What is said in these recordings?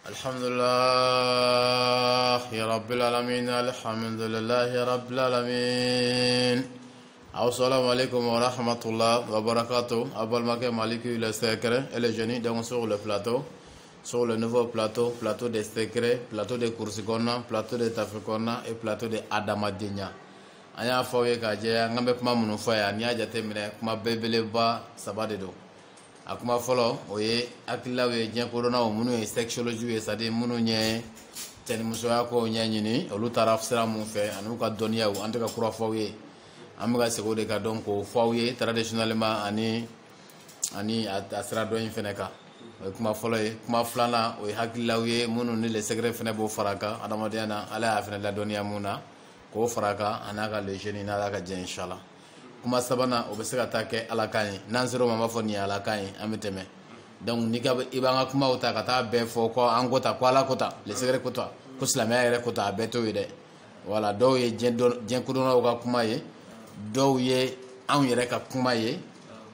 الحمد لله يا رب العالمين الحمد لله يا رب العالمين السلام عليكم ورحمة الله وبركاته أبو المكة مالكي le secret et les jeunes donc sur le plateau sur le nouveau plateau des secrets plateau de Kursikona plateau de Tafrikona et plateau de Adamadinya anya fawe ka je ngambe kuma munu faya ni aja temine kuma bebele ba sabade do akuma folo oye akilawe jen corona o munu sexology e sade munu nye ten musoya ko nyanyini olu taraf sira mun fe anu ka doniya o anta ka kura fawe amiga sego de ka donc ko fawe traditionnellement ani asra do in feneka kuma folo e kuma flana o hakilawe munu ni le secret fene bo faraka adamadiana ala afena la doniya muna ko faraka anaka le jeni na ka je inshallah kuma sabana o be se ka taa kɛ ala kan ye n'an sera o ma an b'a fɔ nin ye ala kan ye an bɛ tɛmɛ donc n'i ka i b'an ka kumaw ta ka taa bɛɛ fɔ ko an ko ta ko ala ko ta le secret ko ta ko silamɛya yɛrɛ ko ta a bɛɛ t'o ye dɛ voilà dɔw ye diɲɛ kodɔnnaw ka kuma ye dɔw ye anw yɛrɛ ka kuma ye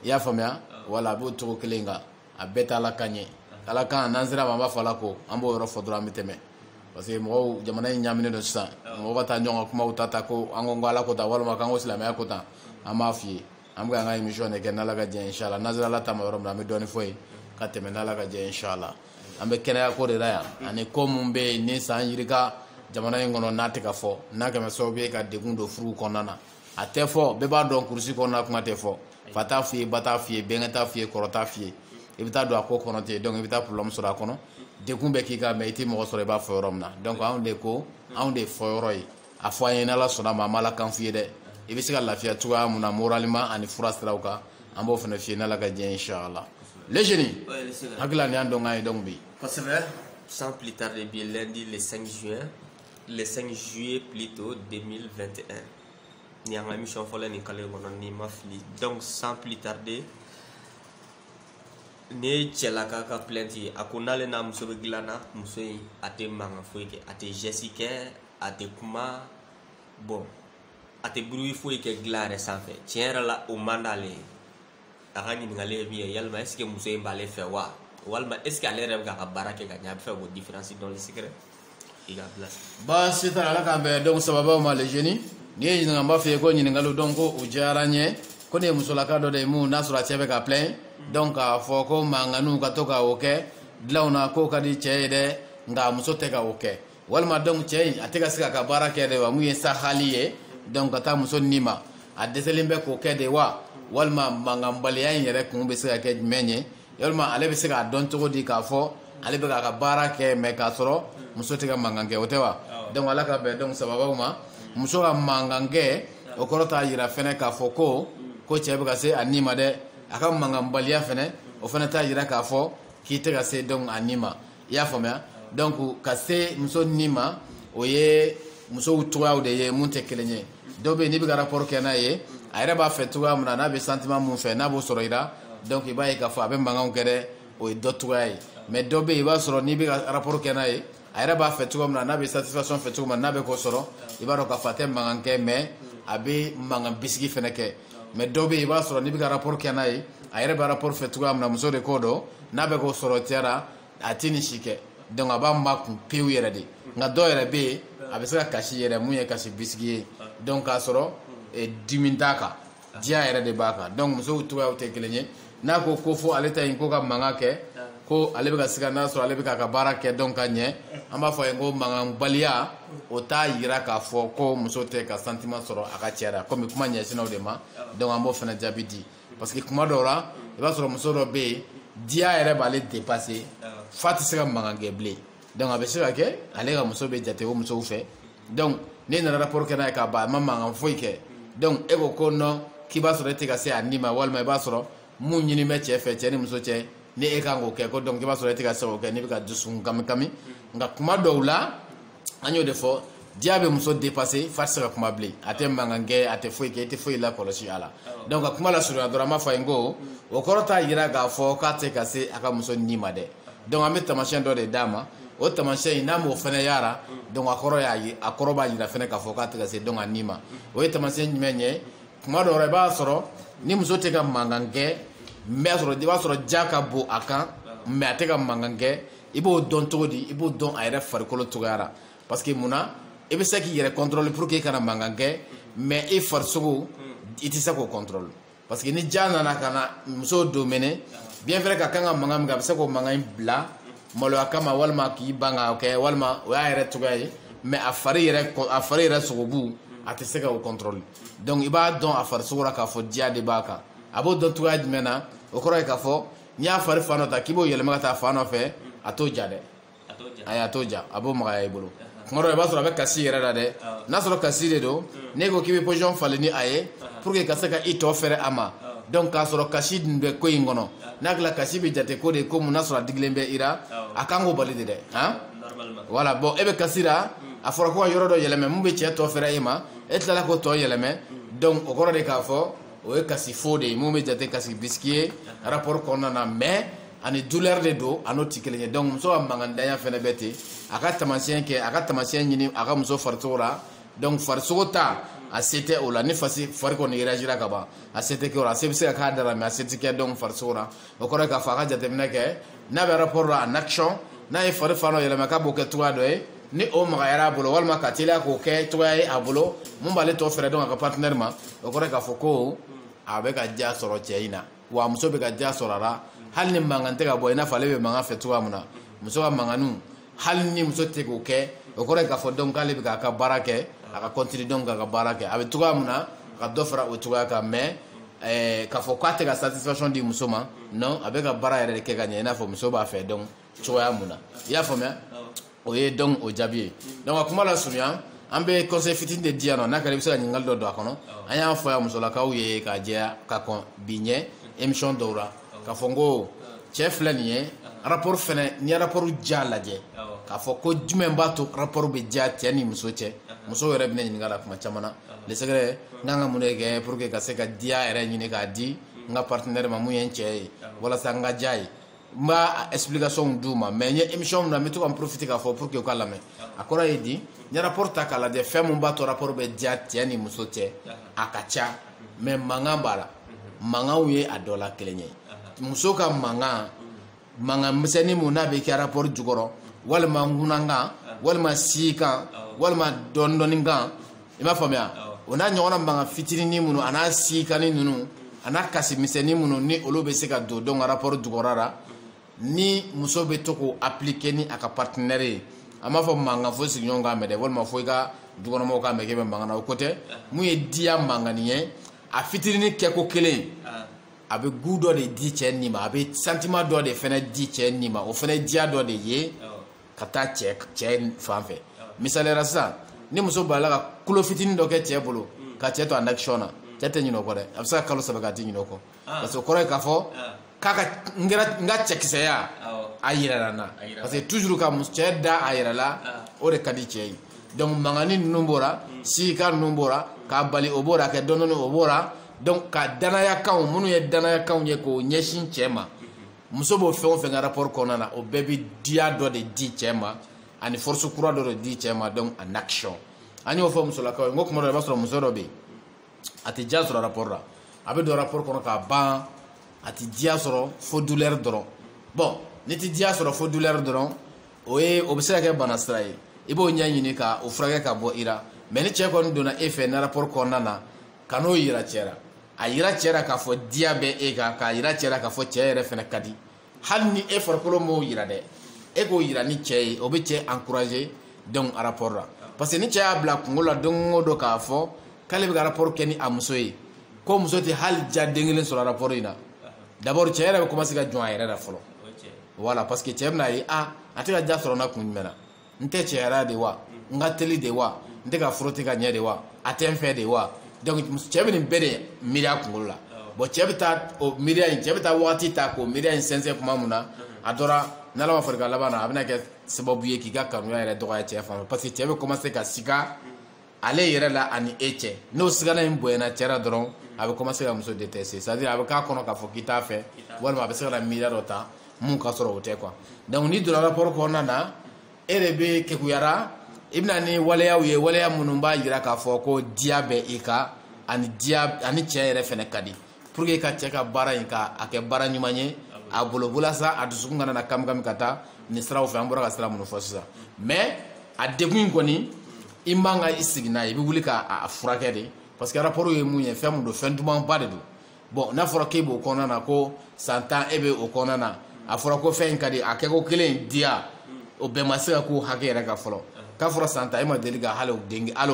i y'a faamuya voilà a b'o cogo kelen kan a bɛɛ tɛ ala kan ye ala kan n'an sera a ma an b'a fɔ ala ko an b'o yɔrɔ fɔ dɔrɔn an bɛ tɛmɛ parce que mɔgɔw jamana in ɲaaminen don sisan mɔgɔw ka taa ɲɔgɔn ka kumaw ta ko an ko ala ko ta walima k'an ko silamɛya ko ta an b'a f'i ye an bɛ an ka émission de kɛ n'ala ka jɛ inshallah n'azara ala taama yɔrɔ min na an bɛ dɔɔni fɔ ye ka tɛmɛ n'ala ka jɛ inshallah an bɛ kɛnɛya ko de la yan ani ko mun bɛ yen ni san yirika jamana in kɔnɔ n'a tɛ ka fɔ n'a kɛmɛ sababu ye ka degun don furu kɔnɔna na a tɛ fɔ bɛɛ b'a dɔn kurusi kɔnɔna kuma tɛ fɔ fa t'a f'i ye ba t'a f'i ye bɛnkɛ t'a f'i ye kɔrɔ t'a f'i ye i bɛ taa don a ko kɔnɔ ten donc i bɛ taa problème sɔrɔ a kɔnɔ degun bɛ k'i kan mais i tɛ mɔgɔ sɔrɔ i b'a fɔ yɔrɔ min na donc anw de ko anw de fɔ yɔrɔ ye a fɔ an ye n'ala sɔnna ma an b'a la kan f'i ye dɛ i bɛ se ka lafiya cogoya mun na moralement ani fura siraw kan an b'o fana f'i ye n'ala ka jɛ inshallah les jeunes hakili ni an dɔn kan ye donc bi kosɛbɛ sans plus tarder bien lundi le 5 juillet plutôt 2021 ni an ka émission fɔlɔ ni kalo kɔnɔ ni ma fili donc sans plus tarder ne ye cɛlaka ka plainte ye a ko n'ale n'a muso bɛ dilan na muso in a tɛ mankan foyi kɛ a tɛ geste kɛ a tɛ kuma bon a tɛ bruit foyi kɛ dilan yɛrɛ sanfɛ tiɲɛ yɛrɛ la o man d'ale ye a ka ɲininkali ye min ye yalima est ce que muso in b'ale fɛ wa walima est ce que ale yɛrɛ bɛ k'a ka baara kɛ ka ɲɛ a bɛ fɛ k'o différence dɔn le secret i ka bila baasi t'a la ala k'an bɛn donc sababaw ma les jeunes n'i ye ɲininka n b'a f'i ye ko ɲininkaliw donc ko o diyara n ye ko ne ye musolaka dɔ de ye mun n'a sɔrɔ a cɛ bɛ ka plaint donc k'a fɔ ko manganiw ka to ka o kɛ dilanw na k'o ka di cɛ ye dɛ nka muso tɛ ka o kɛ walima donc cɛ in a tɛ ka se k'a ka baara kɛ de wa mun ye sahali ye donc ka taa muso ni ma a dɛsɛlen bɛ k'o kɛ de wa walima mankanbaliya in yɛrɛ kun bɛ se ka kɛ jumɛn ye walima ale bɛ se k'a dɔn cogo di k'a fɔ ale bɛ k'a ka baara kɛ mais k'a sɔrɔ muso tɛ ka mankan kɛ o tɛ wa donc ala ka bɛn donc sababaw ma muso ka mankan kɛ o kɔrɔ t'a yira fɛnɛ k'a fɔ ko cɛ bɛ ka se a ni ma dɛ a ka mankanbaliya fɛnɛ o fɛnɛ t'a yira k'a fɔ k'i tɛ ka se donc a ni ma i y'a faamuya donc ka se muso ni ma o ye musow cogoyaw de ye mun tɛ kelen ye dɔw bɛ yen n'i bɛ ka rapport kɛ n'a ye a yɛrɛ b'a fɛ cogoya min na n'a bɛ sentiment mun fɛ n'a b'o sɔrɔ i la donc i b'a ye k'a fɔ a bɛ mankanw kɛ dɛ o ye dɔ cogoya ye mais dɔw bɛ yen i b'a sɔrɔ n'i bɛ ka rapport kɛ n'a ye a yɛrɛ b'a fɛ cogo min na n'a bɛ satisfaction fɛ cogo min na n'a bɛ k'o sɔrɔ i b'a dɔn k'a fɔ a tɛ mankan kɛ mais a bɛ mankan bisigi fɛnɛ kɛ mais dɔw bɛ yen i b'a sɔrɔ n'i bɛ ka rapport kɛ n'a ye a yɛrɛ bɛ rapport fɛ cogoya min na muso de k'o dɔn n'a bɛ k'o sɔrɔ tiyara a tɛ nin si kɛ donc a b'a makun pewu yɛrɛ de nka dɔw yɛrɛ bɛ yen a bɛ se ka kasi yɛrɛ mun ye kasi bisigi ye donc k'a sɔrɔ dimi t'a kan diya yɛrɛ de b'a kan donc musow cogoyaw tɛ kelen ye n'a ko fɔ ale ta yen ko ka mankan kɛ ko ale bɛ ka se ka n'a sɔrɔ ale bɛ k'a ka baara kɛ donc ka ɲɛ an b'a fɔ a ye ko mankanbaliya o t'a yira k'a fɔ ko muso tɛ ka sentiment sɔrɔ a ka cɛ la komi kuma ɲɛsinna o de ma donc an b'o fana jaabi di parce que kuma dɔw la i b'a sɔrɔ muso dɔ bɛ yen diya yɛrɛ b'ale dépasser fa tɛ se ka mankan kɛ bilen donc a bɛ se ka kɛ ale ka muso bɛ jate o musow fɛ donc ne nana rapport kɛ n'a ye k'a ban a ma mankan foyi kɛ donc e ko non k'i b'a sɔrɔ e tɛ ka se a ni ma walima i b'a sɔrɔ mun ɲini bɛ cɛ fɛ cɛ ni muso cɛ ni e kan k'o kɛ ko donc i b'a sɔrɔ e tɛ ka se k'o kɛ n'i bɛ ka dusukun kami nka kuma dɔw la an y'o de fɔ diya bɛ muso dépasser fa tɛ se ka kuma bilen a tɛ mankan kɛ a tɛ foyi kɛ i tɛ foyi lakɔlɔsi a la donc ka kuma lasurunya dɔrɔn an b'a fɔ a ye ko o kɔrɔ t'a yira k'a fɔ k'a tɛ ka se a ka muso ni ma dɛ donc an bɛ tamasiyɛn dɔ de d'a ma o tamasiyɛn in n'a m'o fɛnɛ yara donc a kɔrɔ b'a yira fɛnɛ k'a fɔ k'a tɛ ka se donc a ni ma o ye tamasiyɛn jumɛn ye kuma dɔw la i b'a sɔrɔ ni muso tɛ ka mankan kɛ mais i b'a sɔrɔ ja ka bon a kan mais a tɛ ka mankan kɛ i b'o dɔn cogo di i b'o dɔn a yɛrɛ farikolo cogoyara parce que munna i bɛ se k'i yɛrɛ contrôler pour que i kana mankan kɛ mais i farisogo i tɛ se k'o contrôler parce que ni ja nana ka na muso dominer bien vrai ka kan ka mankan min kɛ a bɛ se k'o mankan in bila maloya kama walima k'i ban k'a kɛ walima o y'a yɛrɛ cogoya ye mais a fari yɛrɛ sogobu a tɛ se ka o contrôler donc i b'a dɔn a farisogo la k'a fɔ diya de b'a kan a b'o dɔn cogoya jumɛn na o kɔrɔ ye k'a fɔ n'i y'a fari fan dɔ ta k'i b'o yɛlɛma ka taa fan dɔ fɛ a t'o ja dɛ ayi a t'o ja a b'o magaya i bolo kuma dɔ i b'a sɔrɔ a bɛ kasi yɛrɛ la dɛ n'a sɔrɔ kasi de don n'e ko k'i bɛ position falen ni a ye pour que ka se ka i tɔ fɛrɛ a ma donc k'a sɔrɔ kasi dun bɛ ko in kɔnɔ n'a tila kasi bɛ jate ko de ko mun n'a sɔrɔ a digilen bɛ i la a kan k'o bali de dɛ han voilà bon e bɛ kasi la a fɔra ko ka yɔrɔ dɔ yɛlɛmɛ mun bɛ cɛ tɔ fɛrɛ e ma e tilala k'o tɔ yɛlɛmɛ donc o kɔrɔ de k'a fɔ o ye kasi fo de ye mun bɛ jate kasi bisiki ye rapport kɔnɔna na mais ani douleur de do a n'o tɛ kelen ye donc muso ka mangandanya fɛnɛ bɛ ten a ka taamasiyɛn kɛ a ka taamasiyɛn ɲini a ka muso farisogo la donc farisogo ta a se tɛ o la ni fari kɔni réagira ka ban a se tɛ kɛ o la a se bɛ se ka k'a da la mais a se tɛ kɛ donc farisogo la o kɔrɔ ye k'a fɔ a ka jateminɛ kɛ n'a bɛ rapport la en action n'a ye fari fan dɔ yɛlɛma k'a b'o kɛ cogoya dɔ ye ni o magayara a bolo walima ka teliya k'o kɛ cogoya ye a bolo mun b'ale tɔ fɛrɛ donc a ka partenaire ma o kɔrɔ ye k'a fɔ ko a bɛ ka diya sɔrɔ cɛ in na wa muso bɛ ka diya sɔrɔ a la hali ni mankan tɛ ka bɔ i n'a fɔ ale bɛ mankan fɛ cogoya min na muso ka mankanniw hali ni muso tɛ k'o kɛ o kɔrɔ ye k'a fɔ donc k'ale bɛ k'a ka baara kɛ a ka continuer donc k'a ka baara kɛ a bɛ cogoya min na a ka dɔ fara o cogoya kan mais k'a fɔ k'a tɛ ka satisfaction di muso ma non a bɛ ka baara yɛrɛ de kɛ ka ɲɛ i n'a fɔ muso b'a fɛ donc cogoya mun na i y'a faamuya o ye donc o jaabi ye donc a kuma la surunya an bɛ conseil fitinin de di yan nɔ n'a kɛra i bɛ se ka ɲininkali dɔ don a kɔnɔ an y'a fɔ yan musolakaw ye k'a jɛya ka kɔn bi ɲɛ émission dɔw la k'a fɔ n ko cɛ filɛ nin ye rapport fɛnɛ n'i ye rapport ja lajɛ k'a fɔ ko jumɛn b'a to rapport bɛ ja cɛ ni muso cɛ muso yɛrɛ bɛ ne ɲininka la kuma caman na lesɛgɛrɛ n kan ka mun de kɛ pour que ka se ka diya yɛrɛ ɲini k'a di n ka partenaire ma mun ye n cɛ ye walasa n ka diya ye n b'a explication d'u ma mais n ye émission min na n bɛ to ka n profiter k'a fɔ pour que u ka lamɛn a kɔrɔ ye di n ye rapport ta k'a lajɛ fɛn mun b'a to rapport bɛ diya cɛ ni muso cɛ a ka ca mais mankan b'a la mankanw ye a dɔ la kelen ye muso ka mankan misɛnnin mun n'a bɛ kɛ rapport jukɔrɔ walima nkunankan walima sikan walima dɔɔnin kan i m'a faamuya o n'a ɲɔgɔnna mankan fitinin minnu a n'a sikani ninnu a n'a kasi misɛnnin minnu ni olu bɛ se ka don donc rapport jukɔrɔ la ni muso bɛ to k'o appliquer ni a ka partenaire ye an b'a fɔ mankan fo sigiɲɔgɔn k'a mɛn dɛ walima fo i ka dukɔnɔmɔgɔw k'a mɛn k'e bɛ mankan na o ko tɛ mun ye diya mankanni ye a fitinin kɛko kelen a bɛ gu dɔ de di cɛ nin ma a bɛ sentiment dɔ de fɛnɛ di cɛ nin ma o fɛnɛ diya dɔ de ye ka taa cɛ fan fɛ misaliyara sisan ni muso balila ka kulo fitinin dɔ kɛ cɛ bolo ka cɛ to en action na cɛ tɛ ɲinɛ o kɔ dɛ a bɛ se ka kalo saba k'a tɛ ɲinɛ o kɔ parce que o kɔrɔ ye k'a fɔ k'a ka n ka cɛkisɛya a yɛrɛ na parce que toujours ka cɛ da a yɛrɛ la o de ka di cɛ ye donc mankanni ninnu b'o la sika ninnu b'o la k'a bali o b'o la kɛ dɔɔnin o b'o la donc ka danayakanw minnu ye danayakanw ye k'o ɲɛsin cɛ ma muso b'o fɛn o fɛn ka rapport kɔnɔna na o bɛɛ bɛ diya dɔ de di cɛ ma ani force kura dɔ de di cɛ ma donc en action an y'o fɔ musolakaw ye n ko kuma dɔ i b'a sɔrɔ muso dɔ bɛ yen a tɛ diya sɔrɔ rapport la a bɛ don rapport kɔnɔ k'a ban a tɛ diya sɔrɔ fo douleur dɔrɔn bon ni tɛ diya sɔrɔ fo douleur dɔrɔn o bɛ se ka kɛ bana sira ye i b'o ɲɛɲini ka o furakɛ ka bɔ i la mais ni cɛ kɔni donna e fɛ ni rapport kɔnɔna na ka n'o yira cɛ la a yira cɛ la k'a fɔ diya bɛ e kan k'a yira cɛ la k'a fɔ cɛ yɛrɛ fɛnɛ ka di hali ni e farikolo m'o yira dɛ e k'o yira ni cɛ ye o bɛ cɛ encourager donc a rapport la parce que ni cɛ y'a bila kungo la don o don k'a fɔ k'ale bɛ ka rapport kɛ ni a muso ye ko muso tɛ hali diya den kelen sɔrɔ rapport in na d'abord cɛ yɛrɛ bɛ commencer ka jɔn a yɛrɛ la fɔlɔ voilà parce que cɛ bɛna ye a tɛ ka diya sɔrɔ n na kun jumɛn na n tɛ cɛyara de wa n ka teli de wa n tɛ ka frotter ka ɲɛ de wa a tɛ n fɛ de wa donc cɛ bɛ nin bɛɛ de miiri a kunkolo la bon cɛ bɛ taa o miiriya in cɛ bɛ taa wagati ta k'o miiriya in sɛnsɛn kuma mun na a dɔra n'ala ma far'i kan laban na a bɛna kɛ sababu ye k'i ka kanuya yɛrɛ dɔgɔya cɛ fan fɛ parce que cɛ bɛ commencer ka siga ale yɛrɛ la ani e cɛ n'o sigana in bonyana cɛ la dɔrɔn a bɛ commencer ka muso détester c'est à dire a bɛ k'a kɔnɔ k'a fɔ k'i t'a fɛ walima a bɛ se ka na miiriya dɔ ta mun ka sɔrɔ o tɛ quoi donc ni donna rapport kɔnɔna na e de bɛ kekuyara i bɛna ni waleyaw ye waleya minnu b'a jira k'a fɔ ko diya bɛ i kan ani cɛ yɛrɛ fɛnɛ ka di pour que ka cɛ ka baara in ka a kɛ baara ɲuman ye a bolo walasa a dusukun kana na kamikami ka taa ni siraw fɛ an bɔra ka sira minnu fɔ sisan mais a degun in kɔni i man ka i sigi n'a ye i bɛ wuli k'a furakɛ de parce que rapport ye mun ye fɛn mun don fɛn dumanba de don bon n'a fɔra k'e b'o kɔnɔna na ko san 10 e bɛ o kɔnɔna na a fɔra ko fɛn in ka di a kɛko kelen in diya o bɛɛ ma se ka k'o hakɛ yɛrɛ ka fɔlɔ k'a fɔra san 10 e ma deli ka hali o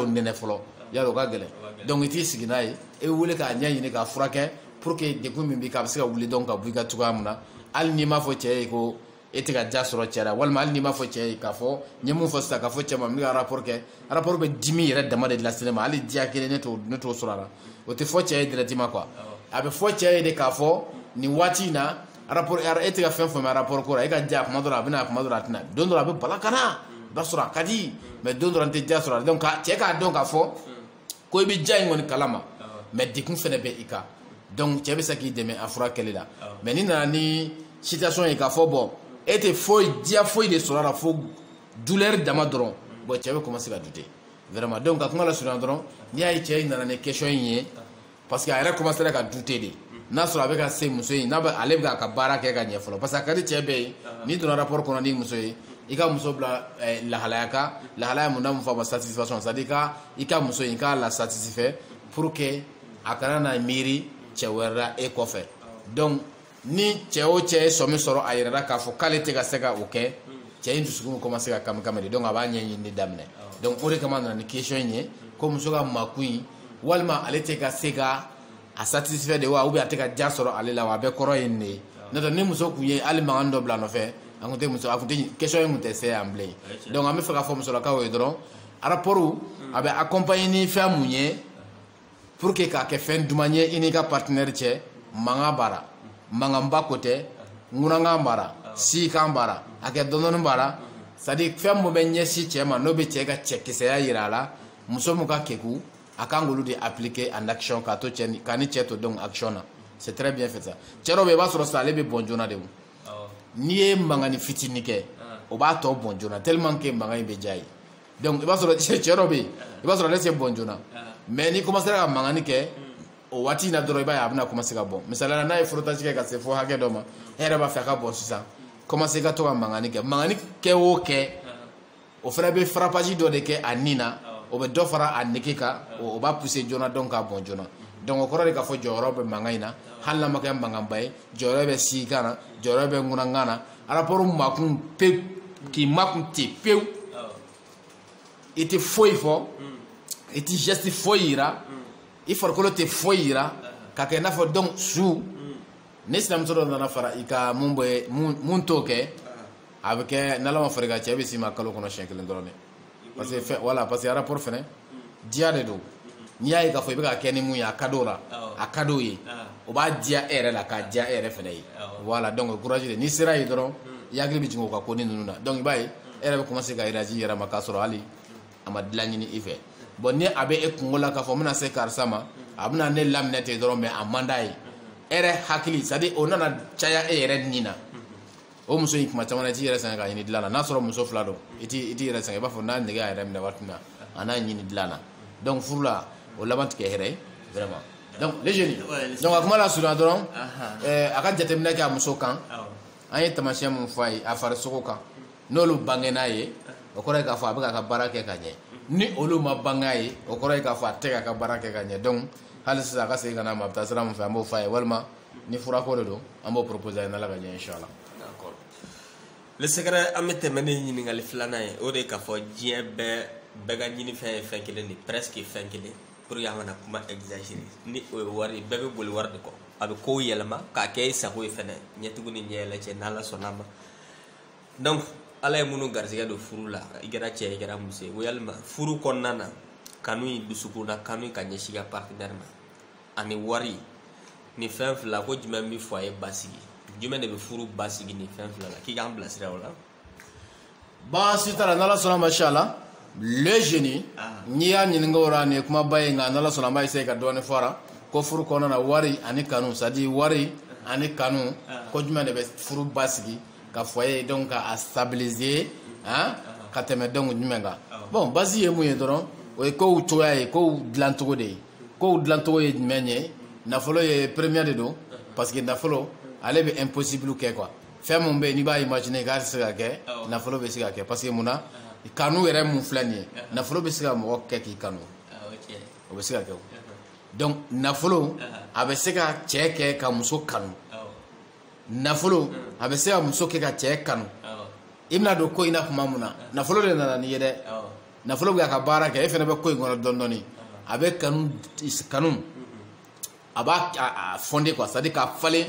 nɛnɛ fɔlɔ yala o ka gɛlɛn donc i t'i sigi n'a ye e bɛ wuli k'a ɲɛɲini k'a furakɛ pour que degun min b'i kan a bɛ se ka wuli donc ka bɔ i ka cogoya min na hali n'i m'a fɔ cɛ ye ko e tɛ ka ja sɔrɔ cɛ la walima hali n'i m'a fɔ cɛ ye k'a fɔ n ye mun fɔ sisan k'a fɔ cɛ ma n bɛ ka rapport kɛ rapport bɛ dimi yɛrɛ dama de lase ne ma hali diya kelen ne t'o sɔrɔ a la o tɛ fɔ cɛ ye directement quoi a bɛ fɔ cɛ ye de k'a fɔ nin waati in na rapport e tɛ ka fɛn faamuya rapport ko la e ka ja kuma dɔ la a bɛ na kuma dɔ la a tɛ na don dɔ la a bɛ bala ka na i b'a sɔrɔ a ka di mais don dɔ la n tɛ ja sɔrɔ a la donc cɛ k'a dɔn k'a fɔ ko i bɛ ja in kɔni kalama mais degun fana bɛ i kan donc cɛ bɛ se k'i dɛmɛ a furakɛli la mais n'i nana ni situation ye k'a fɔ bon e tɛ foyi diya foyi de sɔrɔ a la fo douleur dama dɔrɔn bon cɛ bɛ commencer ka douter vraiment donc ka kuma la surunya dɔrɔn n'i y'a ye cɛ in nana ni question in ye parce que a yɛrɛ commencer ka douter de n'a sɔrɔ a bɛ ka se muso in ale bɛ ka baara kɛ ka ɲɛ fɔlɔ parce que a ka di cɛ bɛɛ ye n'i donna rapport kɔnɔ ni muso ye i ka muso bila lahalaya kan lahalaya mun n'a mun fɔ a ma satisfaction c'est à dire i ka muso in i k'a la satisfait pour que a kana na miiri cɛ wɛrɛ la e kɔfɛ donc ni cɛ o cɛ ye sɔmi sɔrɔ a yɛrɛ la k'a fɔ k'ale tɛ ka se ka o kɛ cɛ in dusukun commence ka kami-kami de donc a b'a ɲɛɲini daminɛ donc o de kama a nana ni question in ye ko muso ka makun in walima ale tɛ ka se ka a satisfait de wa ou bien a tɛ ka ja sɔrɔ ale la wa a bɛɛ kɔrɔ ye nin de ye n'o tɛ ni muso kun ye hali mankan dɔ bila a nɔfɛ a kun tɛ question in kun tɛ se yan bilen donc an bɛ fɛ k'a fɔ musolakaw ye dɔrɔn rapport a bɛ accompagner ni fɛn mun ye pour que k'a kɛ fɛn duman ye i n'i ka partenaire cɛ mankan b'a la mankanba ko tɛ ŋunankan b'a la sikan b'a la a kɛ dɔɔni b'a la c'est à dire fɛn mun bɛ ɲɛsin cɛ ma n'o bɛ cɛ ka cɛkisɛya yira a la muso mun ka keku a kan k'olu de appliquer en action k'a ni cɛ to donc action na c'est très bien fait ça cɛ dɔw bɛ yen i b'a sɔrɔ sisan ale bɛ bɔn joona de o n'i ye mangani fitinin kɛ o b'a tɔ bɔn joona tellement que mankan in bɛ diya ye donc i b'a sɔrɔ cɛ dɔw bɛ yen i b'a sɔrɔ ale tɛ bɔn joona mais n'i commencer ka mangani kɛ o waati in na dɔrɔn i b'a ye a bɛna commencer ka bɔn misaliyala n'a ye frottage kɛ ka se fo hakɛ dɔ ma e yɛrɛ b'a fɛ a ka bɔn sisan commencer ka to ka mangani kɛ o kɛ o fana bɛ frappage dɔ de kɛ a nin na o bɛ dɔ fara a nege kan o b'a pousser joona donc k'a bɔn joona donc o kɔrɔ de k'a fɔ jɔyɔrɔ bɛ mankan in na hali n'a ma kɛ mankanba ye jɔyɔrɔ bɛ sikan na jɔyɔrɔ bɛ ŋunankan na rapport makun pewu k'i makun ten pewu i tɛ foyi fɔ i tɛ geste foyi yira i farikolo tɛ foyi yira ka kɛ i n'a fɔ donc su ni sinamuso dɔ nana fara i ka mun t'o kɛ a bɛ kɛ n'ala ma far'i kan cɛ bɛ s'i ma kalo kɔnɔ siɲɛ kelen dɔrɔn de parce que rapport fɛnɛ diya de don n'i y'a ye k'a fɔ i bɛ ka kɛ ni mun ye a ka d'o la a ka d'o ye o b'a diya e yɛrɛ la k'a diya e yɛrɛ fɛnɛ ye voilà donc courage de n'i sera yen dɔrɔn i hakili bɛ jigin o ka ko ni ninnu na donc i b'a ye e yɛrɛ bɛ commencer ka réagir i yɛrɛ ma k'a sɔrɔ hali a ma dilan ɲini i fɛ bon ni a bɛ e kungo la k'a fɔ n bɛna se karisa ma a bɛna ne laminɛ ten dɔrɔn mais a man d'a ye e yɛrɛ hakili c'est à dire o nana caya e yɛrɛ nin na o muso in kuma caman na i t'i yɛrɛ sɛgɛn ka ɲini dilan na n'a sɔrɔ muso fila don i t'i yɛrɛ sɛgɛn i b'a fɔ n'a nege y'a yɛrɛ minɛ waati min na a n'a ɲini dilan na donc furu la o laban tɛ kɛ hɛrɛ ye vraiment donc les jeunes donc a kuma la surunya dɔrɔn a ka jateminɛ kɛ a muso kan an ye taamasiyɛn mun fɔ a ye a farisogo kan n'olu bangena ye o kɔrɔ ye k'a fɔ a bɛ k'a ka baara kɛ ka ɲɛ ni olu ma bange a ye o kɔrɔ ye k'a fɔ a tɛ k'a ka baara kɛ ka ɲɛ donc hali sisan a ka segin ka na ma a bɛ taa sira min fɛ an b'o fɔ a ye walima ni furako de don an b'o proposer a ye n'ala ka ɲɛ inchallah. D'accord. Le secret an bɛ tɛmɛ ni ɲininkali filanan ye o de ye k'a fɔ diɲɛ bɛɛ ka ɲinifɛn ye fɛn kelen de presque fɛn kelen pour que an kana kuma exagérer ni o ye wari bɛɛ bɛ boli wari de kɔ a bɛ kow yɛlɛma k'a kɛ i sago ye fɛnɛ ɲɛtugu ni ɲɛ yɛlɛ cɛ n'ala sɔnna ma donc ala ye minnu garisɛgɛ don furu la i kɛra cɛ i kɛra muso ye yalima furu kɔnɔna na kanu in dusukun na kanu ka ɲɛsin ka partenaire ma ani wari ni fɛn fila ko jumɛn bɛ fɔ a ye basigi jumɛn de bɛ furu basigi ni fɛn fila la k'i k'an bilasira o la. baasi t'a la n'ala sɔnna ma inchallah le jeune n'i y'a ɲininka o la nin ye kumaba ye nka n'ala sɔnna an b'a essayer ka dɔɔni fɔ a la ko furu kɔnɔna na wari ani kanu c'est à dire wari ani kanu ko jumɛn de bɛ furu basigi ka foyer donc ka stabiliser ka tɛmɛ donc jumɛn kan bon base ye mun ye dɔrɔn o ye kow cogoya ye kow dilancogo de ye kow dilancogo ye jumɛn ye nafolo ye première de don parce que nafolo ale bɛ impossible kɛ quoi fɛn mun bɛ yen n'i b'a imaginer k'a tɛ se ka kɛ nafolo bɛ se ka kɛ parce que mun na kanu yɛrɛ mun filɛ nin ye nafolo bɛ se ka mɔgɔ kɛ k'i kanu o bɛ se ka kɛ o donc nafolo a bɛ se ka cɛ kɛ ka muso kanu nafolo a bɛ se ka muso kɛ ka cɛ kanu i bɛna don ko in na tuma mun na nafolo de nana n'i ye dɛ nafolo bɛ ka baara kɛ e fana bɛ ko in kɔnɔ dɔɔnin dɔɔnin a bɛ kanu a b'a fonder quoi c'est à dire k'a falen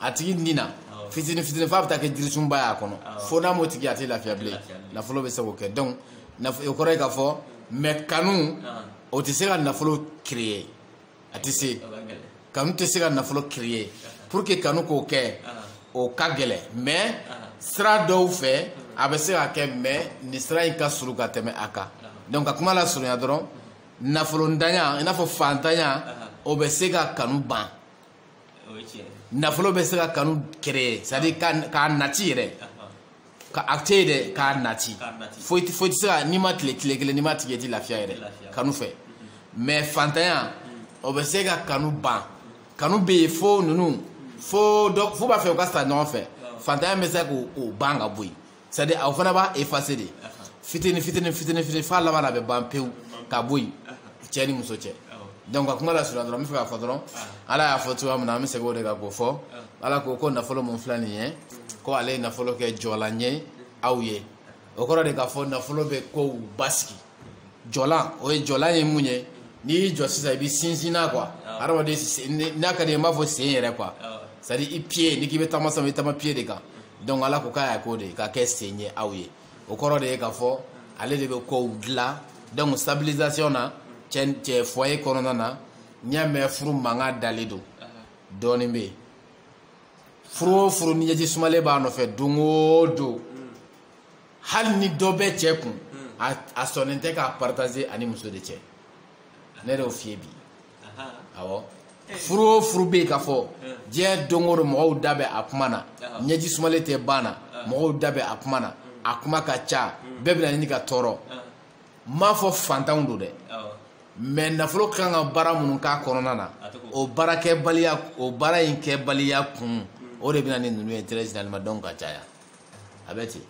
a tigi nin na fitini fitini f'a bɛ taa kɛ jirisunba y'a kɔnɔ fo n'a m'o tigi a tɛ lafiya bilen nafolo bɛ se k'o kɛ donc o kɔrɔ ye k'a fɔ mais kanu o tɛ se ka nafolo créer a tɛ se kanu tɛ se ka nafolo créer pour que kanu k'o kɛ o ka gɛlɛn mais sira dɔw fɛ a bɛ se ka kɛ mais nin sira in ka surun ka tɛmɛ a kan donc ka kuma la surunya dɔrɔn nafolondanya i n'a fɔ fantanya o bɛ se ka kanu ban nafolo bɛ se ka kanu créer c'est à dire k'a nati yɛrɛ ka acte yɛrɛ k'a nati foyi tɛ se ka n'i ma tile kelen n'i ma tigi i tɛ lafiya yɛrɛ kanu fɛ mais fantanya o bɛ se ka kanu ban kanu bɛ yen fo ninnu fo b'a fɛ u ka sa ɲɔgɔn fɛ fantanya bɛ se k'o ban ka bɔ yen c'est à dire aw fana b'a effacer de fitini f'a laban na a bɛ ban pewu ka bɔ yen cɛ ni muso cɛ donc ka kuma la surunya dɔrɔn n bɛ fɛ k'a fɔ dɔrɔn ala y'a fɔ cogoya min na an bɛ segin o de kan k'o fɔ ala ko nafolo mun filɛ nin ye ko ale ye nafolo kɛ jɔlan ye aw ye o kɔrɔ de k'a fɔ nafolo bɛ kow basigi jɔlan o ye jɔlan ye mun ye n'i y'i jɔ sisan i bɛ sinsin n'a quoi adamaden n'a ka di n b'a fɔ sen yɛrɛ quoi c'est à dire i pied n'i k'i bɛ taama sisan i bɛ taama pied de kan donc ala ko k'a y'a k'o de ka kɛ sen ye aw ye o kɔrɔ de ye k'a fɔ ale de bɛ kow dilan donc stabilisation na cɛ foyer kɔnɔna na n'i y'a mɛn furu mankan dalen don dɔɔnin bɛ yen furu o furu ni ɲɛji sumalen b'a nɔfɛ don o don hali ni dɔ bɛ cɛ kun a sɔnnen tɛ k'a partager ani muso de cɛ ne yɛrɛ y'o f'i ye bi awɔ furu o furu bɛ yen k'a fɔ diɲɛ don o don mɔgɔw da bɛ a kuma na ɲɛji sumalen tɛ ban na mɔgɔw da bɛ a kuma na a kuma ka ca bɛɛ bɛ na ɲini ka tɔɔrɔ n m'a fɔ fantanw don dɛ mais nafolo kan ka baara minnu k'a kɔnɔna na o baara in kɛbaliya kun o de bɛna ni ninnu ye très généralement donc ka caya a bɛ ten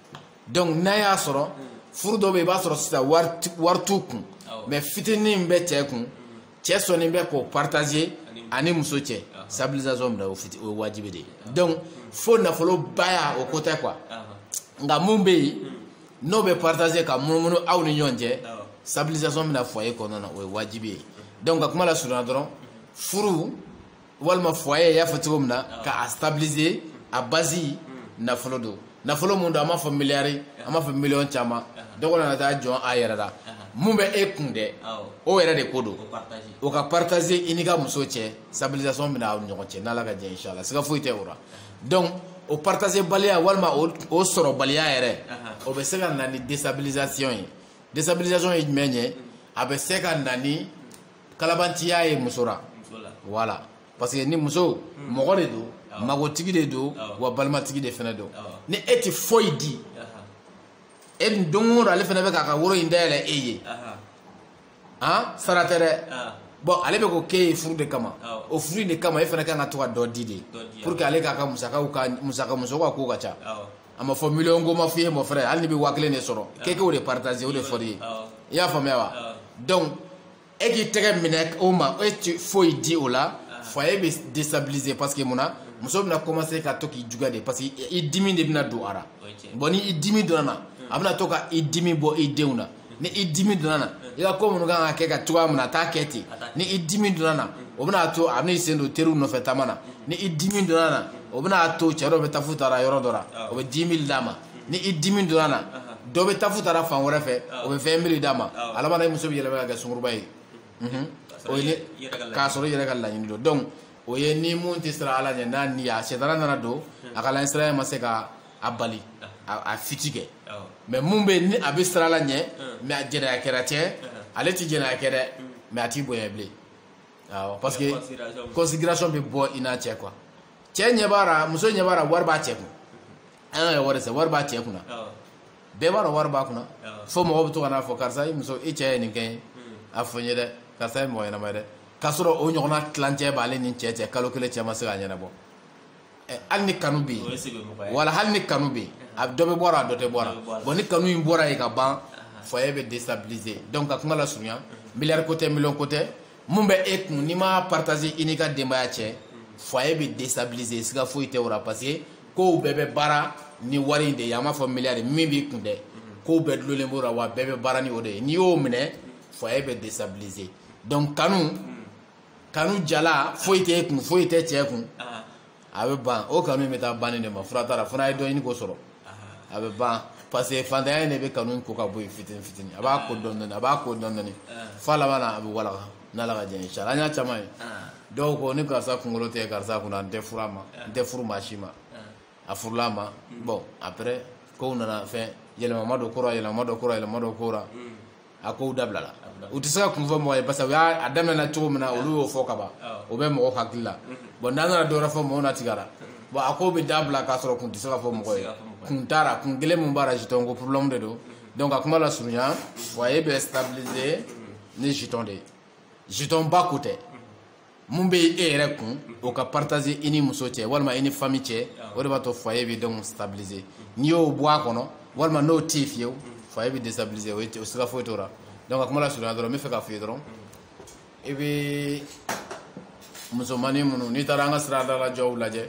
donc n'a y'a sɔrɔ furu dɔ bɛ yen i b'a sɔrɔ sisan wari t'u kun mais fitinin bɛ cɛ kun cɛ sɔnni bɛ k'o partager ani muso cɛ stabilisation min na o ye wajibi de ye donc fo nafolo baya o ko tɛ quoi nka mun bɛ yen n'o bɛ partager ka munumunu aw ni ɲɔgɔn cɛ stabilisation min na foyer kɔnɔna na o ye wajibi ye donc ka kuma la surunya dɔrɔn furu walima foyer y'a fɔ cogo min na k'a stabiliser a base nafolo don nafolo mun don an b'a fɔ miliyari an b'a fɔ miliyɔn caman dɔw nana taa jɔn a yɛrɛ la mun bɛ e kun dɛ o yɛrɛ de ko don o ka partager i n'i ka muso cɛ stabilisation min na aw ni ɲɔgɔn cɛ n'ala ka jɛ inchallah siga foyi tɛ o la donc o partager baliya walima o sɔrɔ baliya yɛrɛ o bɛ se ka na ni déstabilisation ye déstabilisation ye jumɛn ye a bɛ se ka na ni kalabantiya ye muso la voilà parce que ni muso mɔgɔ de don magotigi de don wa balimatigi de fana don ni e tɛ foyi di e ni don o don ale fana bɛ k'a ka woro in dayɛlɛ e ye sara tɛ dɛ bon ale bɛ k'o k'e ye furu de kama o furu in de kama e fana kan ka to ka dɔ di de pour que ale k'a ka musakaw musaka muso ka ko ka ca a ma fɔ miliyɔn ko ma f'i ye mon frère hali ni bɛ 1000 de sɔrɔ k'e k'o de partager o de fɔr'i ye i y'a faamuya wa donc e k'i tɛgɛ minɛ o ma e tɛ foyi di o la foyer bɛ déstabiliser parce que mun na muso bɛna commencer ka to k'i juguya de parce que i dimi de bɛna don a la bon ni i dimi donna na a bɛna to ka i dimi bɔ i denw na ni i dimi donna na i ka ko minnu kan ka kɛ ka cogoya min na a t'a kɛ ten ni i dimi donna na o bɛna to a bɛna i sen don teriw nɔfɛ taama na ni i dimi donna na o bɛna to cɛ dɔ bɛ taa fu taara yɔrɔ dɔ la o bɛ 10 000 d'a ma ni i dimi donna na dɔ bɛ taa fu taara fan wɛrɛ fɛ o bɛ 20 000 d'a ma a laban na i muso bɛ yɛlɛma ka kɛ sunkuruba ye o ye k'a sɔrɔ i yɛrɛ ka laɲini don donc o ye ni mun tɛ siran ala ɲɛ n'a niya sɛtana nana don a ka laɲini ma se ka a bali a fiti kɛ mais mun bɛ ni a bɛ siran ala ɲɛ mais a jɛnɛya kɛra cɛ ale tɛ jɛnɛya kɛ dɛ mais a t'i bonya bilen awɔ parce que considération bɛ bɔ i n'a cɛ quoi cɛ ɲɛ b'a la muso ɲɛ b'a la wari b'a cɛ kun an ka wari sɛ wari b'a cɛ kunna bɛɛ b'a dɔn wari b'a kunna fo mɔgɔw bɛ to ka n'a fɔ karisa i muso i cɛ ye nin kɛ ye a fɔ n ye dɛ karisa ye mɔgɔ ɲɛnama ye dɛ k'a sɔrɔ o ɲɔgɔnna tilancɛ b'ale ni cɛ cɛ kalo kelen cɛ ma se k'a ɲɛnabɔ hali ni kanu bɛ wala hali ni kanu bɛ a dɔ bɛ bɔra a dɔ tɛ bɔra bon ni kanu in bɔra yen ka ban foyer bɛ déstabiliser donc ka kuma la surunya milliard ko tɛ million ko tɛ mun bɛ e kun n'i ma partager i n'i ka denbaya cɛ foyer bɛ déstabiliser siga foyi tɛ o la parce que kow bɛɛ bɛ baara ni wari in de ye an b'a fɔ milliard min b'i kun dɛ kow bɛɛ dulonnen b'o la wa bɛɛ bɛ baara ni o de ye n'i y'o minɛ foyer bɛ déstabiliser donc kanu jala foyi tɛ e kun foyi tɛ cɛ kun a bɛ ban o kanu in bɛ taa banni de ma fura t'a la fo n'a ye dɔ ɲini k'o sɔrɔ a bɛ ban parce que fantanya in de bɛ kanu in ko ka bɔ yen fitini fitini a b'a ko dɔɔni a b'a ko dɔɔni fo a laban na a bɛ walaga n'ala ka jɛ inchallah an y'a caman ye dɔw ko ni karisa kunkolo tɛ karisa kunna n tɛ furu a ma n tɛ furu maa si ma a furula a ma bon après kow nana fɛn yɛlɛma dɔ kora yɛlɛma dɔ kora yɛlɛma dɔ kora a kow dabilala u tɛ se ka kun fɔ mɔgɔ ye parce que u y'a daminɛna cogo min na olu y'o fɔ ka ban o bɛ mɔgɔ hakili la bon n'an nana dɔwɛrɛ fɔ mɔgɔw na tigɛra bon a kow bɛ dabila k'a sɔrɔ kun tɛ se ka fɔ mɔgɔ ye kun taara kun kelen min b'a la jeton ko problème de don donc a kuma la surunya foyer bɛ stabiliser ni jeton de ye jeton ba ko tɛ mun bɛ e yɛrɛ kun o ka partager i ni muso cɛ walima i ni famille cɛ o de b'a to foyer bɛ donc stabiliser n'i y'o bɔ a kɔnɔ walima n'o tɛ yen fiyewu foyer bɛ déstabiliser o siga foyi t'o la donc a kuma la surunya dɔrɔn n bɛ fɛ k'a fɔ i ye dɔrɔn i bɛ musomanin minnu n'i taara an ka siradalajɔw lajɛ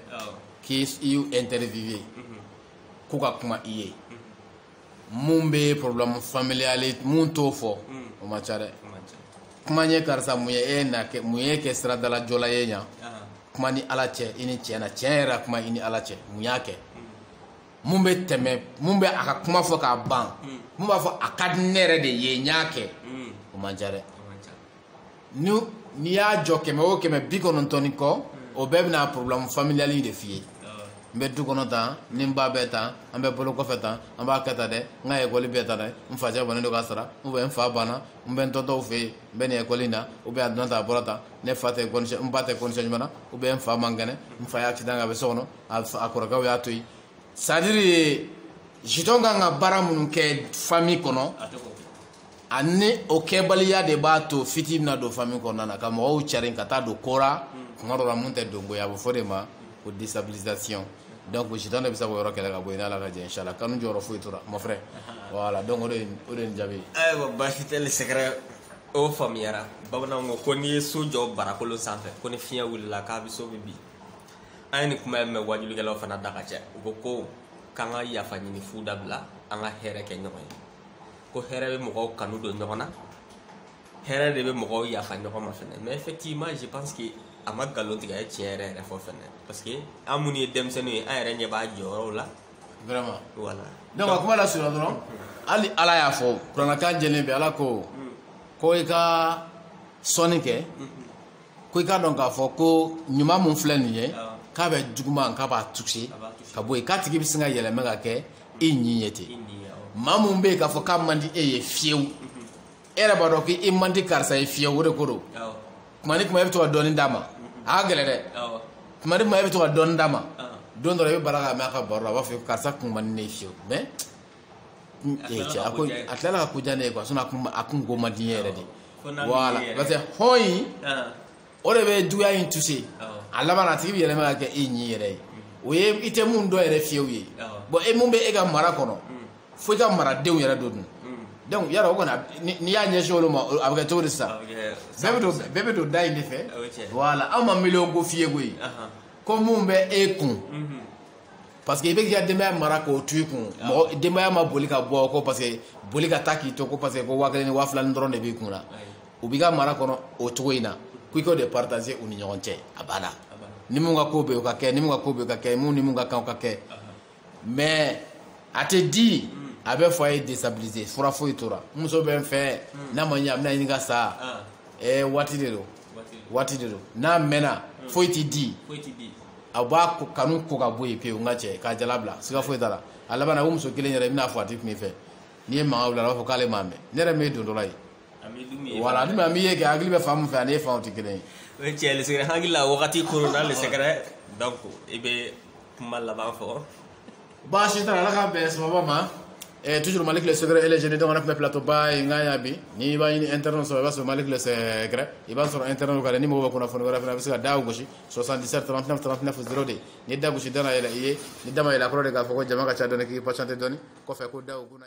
k'i y'u interviewer k'u ka kuma i ye mun bɛ problème familial mun t'o fɔ o ma ca dɛ kuma ɲɛ karisa mun ye e na kɛ mun ye kɛ siradalajɔla ye ɲa kuma ni ala cɛ i ni cɛ na cɛ yɛrɛ kuma i ni ala cɛ mun y'a kɛ mun bɛ tɛmɛ mun bɛ a ka kuma fɔ k'a ban mun b'a fɔ a ka di ne yɛrɛ de ye n y'a kɛ o man ca dɛ n'i y'a jɔ 100 o 100 90 kɔ o bɛɛ bɛna problème familial de f'i ye n bɛ du kɔnɔ tan ni n ba bɛ tan an bɛ bolo kɔfɛ tan an b'a kɛ tan dɛ n ka ekɔli bɛ tan dɛ n facɛ bannen don ka sara ubiyɛn n fa banna n bɛ n tɔtɔw fɛ yen n bɛ nin ekɔli in na ubiyɛn a donna tan a bɔra tan ne fa tɛ n ba tɛ condition ɲuman na ubiyɛn n fa man kɛnɛ n fa y'a accident kɛ a bɛ so kɔnɔ a kɔrɔkɛw y'a to yen c'est à dire jeton kan ka baara minnu kɛ famille kɔnɔ ani o kɛbaliya de b'a to fiti bɛna don famille kɔnɔna na ka mɔgɔw carin ka taa don kora kuma dɔ la mun tɛ dongo ye a bɛ fɔ de ma ko déstabilisation donc jeton de bɛ se k'o yɔrɔ kɛlɛ ka bɔ yen n'ala ka jɛ inchallah kanu jɔyɔrɔ foyi t'o la mon frère voilà donc o de ye nin jaabi. ayiwa baasi tɛ le sɛgɛrɛ o faamuyara bamananw ko n'i ye so jɔ barakolon sanfɛ ko ni fiɲɛ wulila k'a bɛ so bɛ bin an ye nin kuma in mɛn wajulikɛlaw fana da ka cɛ u ko k'an ka yafa ɲini fu dabila an ka hɛrɛ kɛ ɲɔgɔn ye ko hɛrɛ bɛ mɔgɔw kanu don ɲɔgɔn na hɛrɛ de bɛ mɔgɔw yafa ɲɔgɔn ma fɛnɛ mais effectivement je pense que a ma nkalon tigɛ a ye tiɲɛ yɛrɛ yɛrɛ fɔ fɛnɛ parce que an minnu ye denmisɛnninw ye an yɛrɛ ɲɛ b'a jɔyɔrɔw la vraiment voilà donc a kuma la surunya dɔrɔn hali ala y'a fɔ kurannakan jɛlen bɛ ala ko i ka sɔnni kɛ ko i k'a dɔn k'a fɔ ko ɲuman mun filɛ nin ye k'a bɛ juguman k'a b'a touché ka bɔ yen k'a tigi bɛ se ka yɛlɛma ka kɛ i ɲi ye ten maa mun bɛ yen k'a fɔ k'a man di e ye fiyewu e yɛrɛ b'a dɔn k'i man di karisa ye fiyewu o de ko don kuma ni kuma e bɛ to ka dɔɔni d'a ma a ka gɛlɛn dɛ kuma ni kuma e bɛ to ka dɔɔni d'a ma don dɔ la i bɛ bala ka mɛn a ka baro la a b'a fɔ karisa kun man di ne ye fiyewu mais cɛ a tilala ka ko diya ne ye quoi sinon a kun ko man di n ye yɛrɛ de voilà parce que hɔn in o de bɛ juguya in touché a laban na a tigi bɛ yɛlɛma ka kɛ e ɲi yɛrɛ ye o ye i tɛ mun dɔn yɛrɛ fiyewu ye bon e mun bɛ e ka mara kɔnɔ fo i ka maradenw yɛrɛ dɔ dun donc yala o kɔni n'i y'a ɲɛsin olu ma a bɛ kɛ cogo di sisan bɛɛ bɛ don da in de fɛ voilà an ma miliyɔn ko f'i ye koyi ko mun bɛ e kun parce que i bɛ k'i ka denbaya mara k'o to i kun mɔgɔ denbaya ma boli ka bɔ ko parce que boli ka taa k'i to ko parce que ko 1000 ni 2000 dɔrɔn de b'i kun na u b'i ka mara kɔnɔ o cogo in na ko i k'o de partager u ni ɲɔgɔn cɛ a banna ni mun ka ko bɛ yen o ka kɛ ni mun ka ko bɛ yen o ka kɛ mun ni mun ka kan o ka kɛ mais a tɛ di a bɛ fɔ a ye déstabiliser fura foyi tora muso bɛ n fɛ n'a ma ɲɛ a bɛna ɲini ka sa waati de don n'a mɛnna foyi tɛ di a b'a kanu ko ka bɔ yen pewu n ka cɛ k'a jala bila siga foyi t'a la a laban na o muso kelen yɛrɛ i bɛna fɔ a tɛ kun i fɛ n'i ye mankan wuli a b'a fɔ k'ale m'a mɛn ne yɛrɛ m'e don dɔ la yen voilà ni maa min ye kɛ hakili bɛ fan min fɛ ani e fanw tɛ kelen ye o ye tiɲɛ le sɛgɛrɛ hakili la wagati koronna le sɛgɛrɛ donc i bɛ kuma laban fɔ baasi t'a la ala k'a bɛn sababa ma toujours Malik le secret et les jeunes donc on a fait plateau ba ngaya bi ni ba ni internet so ba so Malik le secret i ba so internet ko ni mo ba ko na fon wala na bisa daw goshi 77 39 39 02 ni da goshi dana ila iye ni dama ila ko de ga fo ko jama ka cha doni ki patiente doni ko fe ko daw guna